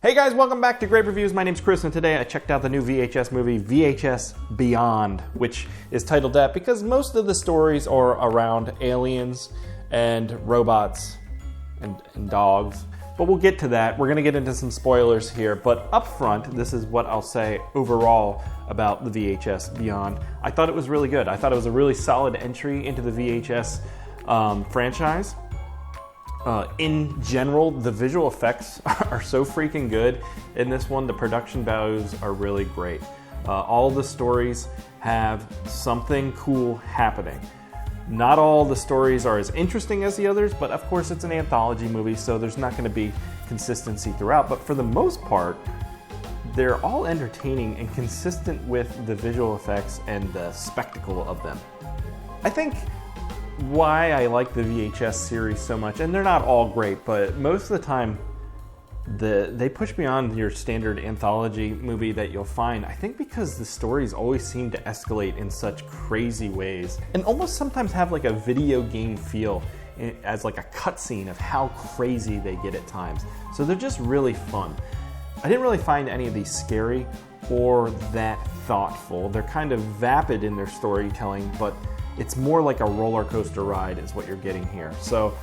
Hey guys, welcome back to Great Reviews. My name's Chris, and today I checked out the new VHS movie, VHS Beyond, which is titled that because most of the stories are around aliens and robots and dogs. But we'll get to that. We're going to get into some spoilers here. But up front, this is what I'll say overall about the VHS Beyond. I thought it was really good. I thought it was a really solid entry into the VHS franchise. In general, the visual effects are so freaking good in this one. The production values are really great. All the stories have something cool happening. Not all the stories are as interesting as the others, but of course it's an anthology movie, so there's not going to be consistency throughout. But for the most part, they're all entertaining and consistent with the visual effects and the spectacle of them. I think why I like the VHS series so much, and they're not all great, but most of the time they push beyond your standard anthology movie that you'll find, I think because the stories always seem to escalate in such crazy ways and almost sometimes have like a video game feel as like a cutscene of how crazy they get at times. So they're just really fun. I didn't really find any of these scary or that thoughtful. They're kind of vapid in their storytelling, but it's more like a roller coaster ride is what you're getting here. So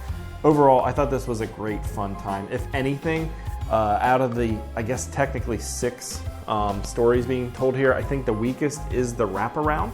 overall, I thought this was a great fun time. If anything, out of the, I guess technically 6 stories being told here, I think the weakest is the wraparound.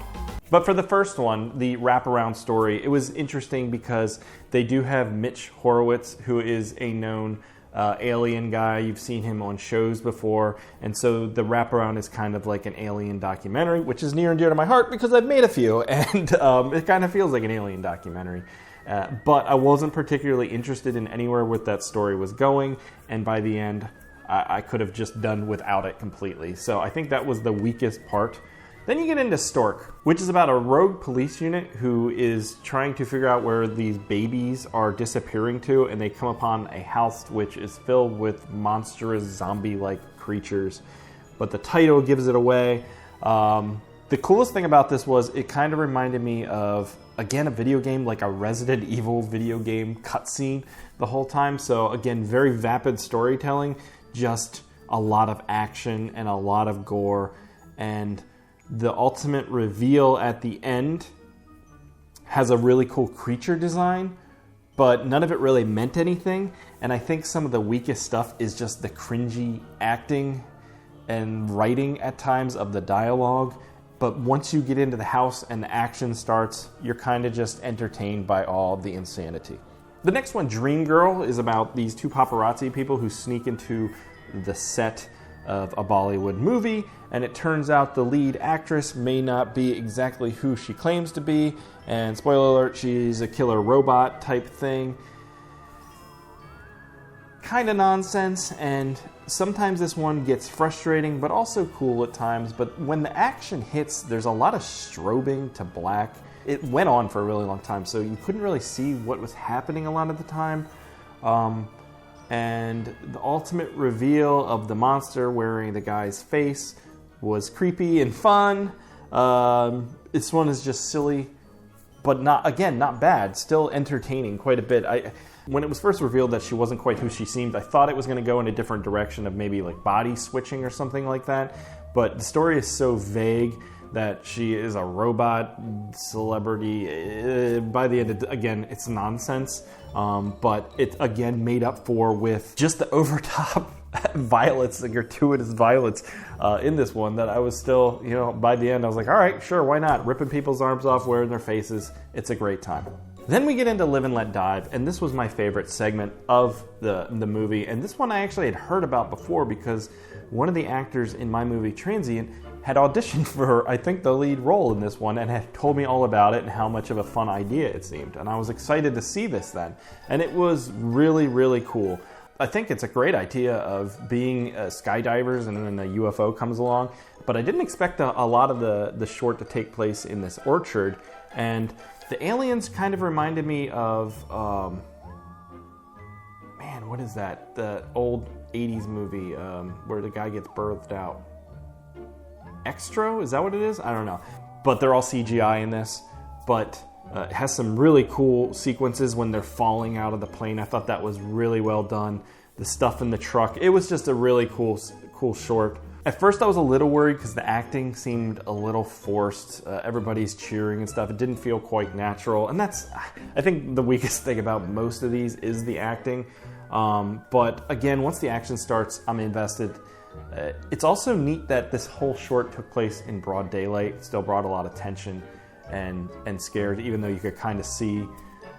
But for the first one, the wraparound story, it was interesting because they do have Mitch Horowitz, who is a known alien guy. You've seen him on shows before, and so the wraparound is kind of like an alien documentary, which is near and dear to my heart because I've made a few, and it kind of feels like an alien documentary. But I wasn't particularly interested in anywhere where that story was going, and by the end, I could have just done without it completely. So I think that was the weakest part. Then you get into Stork, which is about a rogue police unit who is trying to figure out where these babies are disappearing to, and they come upon a house which is filled with monstrous zombie-like creatures. But the title gives it away. The coolest thing about this was it kind of reminded me of, again, a video game, like a Resident Evil video game cutscene the whole time. So again, very vapid storytelling, just a lot of action and a lot of gore, and the ultimate reveal at the end has a really cool creature design, but none of it really meant anything. And I think some of the weakest stuff is just the cringy acting and writing at times of the dialogue. But once you get into the house and the action starts, you're kind of just entertained by all the insanity. The next one, Dream Girl, is about these 2 paparazzi people who sneak into the set of a Bollywood movie, and it turns out the lead actress may not be exactly who she claims to be, and spoiler alert, she's a killer robot type thing. Kind of nonsense, and sometimes this one gets frustrating, but also cool at times. But when the action hits, there's a lot of strobing to black. It went on for a really long time, so you couldn't really see what was happening a lot of the time. And the ultimate reveal of the monster wearing the guy's face was creepy and fun. This one is just silly, but not bad. Still entertaining quite a bit. When it was first revealed that she wasn't quite who she seemed, I thought it was going to go in a different direction of maybe like body switching or something like that. But the story is so vague that she is a robot celebrity. By the end, again, it's nonsense. But it's, again, made up for with just the over-top violence, the gratuitous violence in this one that I was still, by the end, I was like, all right, sure, why not? Ripping people's arms off, wearing their faces. It's a great time. Then we get into Live and Let Die, and this was my favorite segment of the movie. And this one I actually had heard about before because one of the actors in my movie, Transient, had auditioned for, I think, the lead role in this one and had told me all about it and how much of a fun idea it seemed. And I was excited to see this then. And it was really, really cool. I think it's a great idea of being skydivers and then a UFO comes along. But I didn't expect a lot of the short to take place in this orchard. And the aliens kind of reminded me of, what is that? The old 80s movie where the guy gets birthed out. Extra? Is that what it is? I don't know. But they're all CGI in this. But it has some really cool sequences when they're falling out of the plane. I thought that was really well done. the stuff in the truck. It was just a really cool short. At first I was a little worried because the acting seemed a little forced. Everybody's cheering and stuff. It didn't feel quite natural. And that's, I think, the weakest thing about most of these is the acting. But again, once the action starts, I'm invested. It's also neat that this whole short took place in broad daylight. It still brought a lot of tension and scared, even though you could kind of see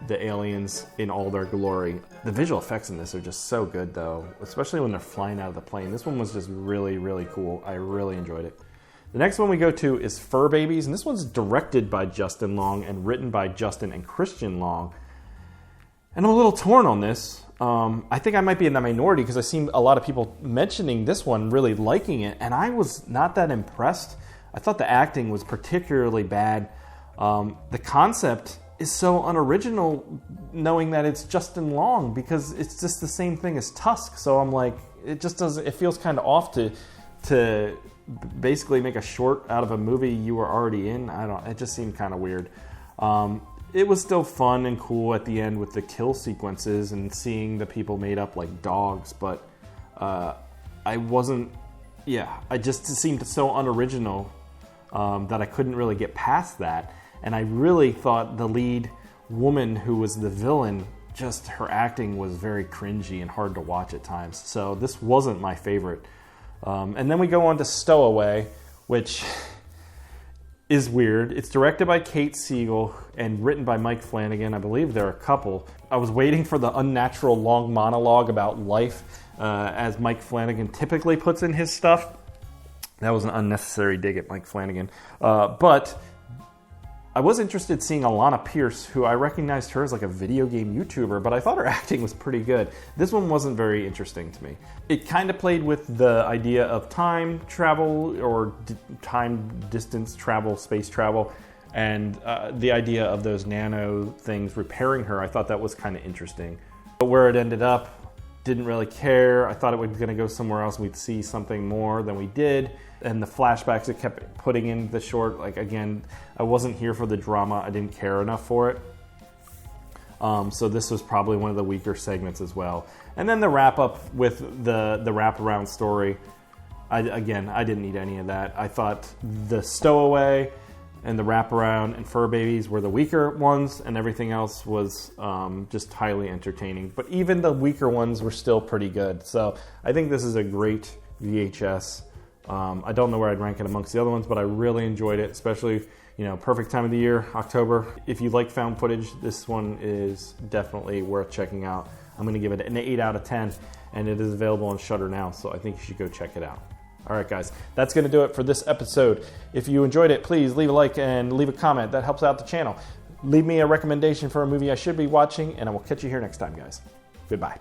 the aliens in all their glory. The visual effects in this are just so good, though, especially when they're flying out of the plane. This one was just really, really cool. I really enjoyed it. The next one we go to is Fur Babies, and this one's directed by Justin Long and written by Justin and Christian Long. And I'm a little torn on this. I think I might be in the minority because I've seen a lot of people mentioning this one, really liking it, and I was not that impressed. I thought the acting was particularly bad. The concept is so unoriginal, knowing that it's Justin Long, because it's just the same thing as Tusk. So I'm like, it just doesn't. It feels kind of off to basically make a short out of a movie you were already in. It just seemed kind of weird. It was still fun and cool at the end with the kill sequences and seeing the people made up like dogs, but I wasn't. Yeah, I just seemed so unoriginal that I couldn't really get past that. And I really thought the lead woman who was the villain, just her acting was very cringy and hard to watch at times. So this wasn't my favorite. And then we go on to Stowaway, which is weird. It's directed by Kate Siegel and written by Mike Flanagan. I believe they're a couple. I was waiting for the unnatural long monologue about life, as Mike Flanagan typically puts in his stuff. That was an unnecessary dig at Mike Flanagan. But I was interested in seeing Alana Pierce, who I recognized her as like a video game YouTuber, but I thought her acting was pretty good. This one wasn't very interesting to me. It kind of played with the idea of time travel or time distance travel, space travel, and the idea of those nano things repairing her. I thought that was kind of interesting. But where it ended up, didn't really care. I thought it was going to go somewhere else. We'd see something more than we did. And the flashbacks it kept putting in the short, like, again, I wasn't here for the drama. I didn't care enough for it. So this was probably one of the weaker segments as well. And then the wrap up with the wraparound story. I didn't need any of that. I thought the Stowaway and the wraparound and Fur Babies were the weaker ones, and everything else was just highly entertaining. But even the weaker ones were still pretty good. So I think this is a great VHS. I don't know where I'd rank it amongst the other ones, but I really enjoyed it, especially, perfect time of the year, October. If you like found footage, this one is definitely worth checking out. I'm going to give it an 8 out of 10, and it is available on Shudder now, so I think you should go check it out. All right, guys, that's going to do it for this episode. If you enjoyed it, please leave a like and leave a comment. That helps out the channel. Leave me a recommendation for a movie I should be watching, and I will catch you here next time, guys. Goodbye.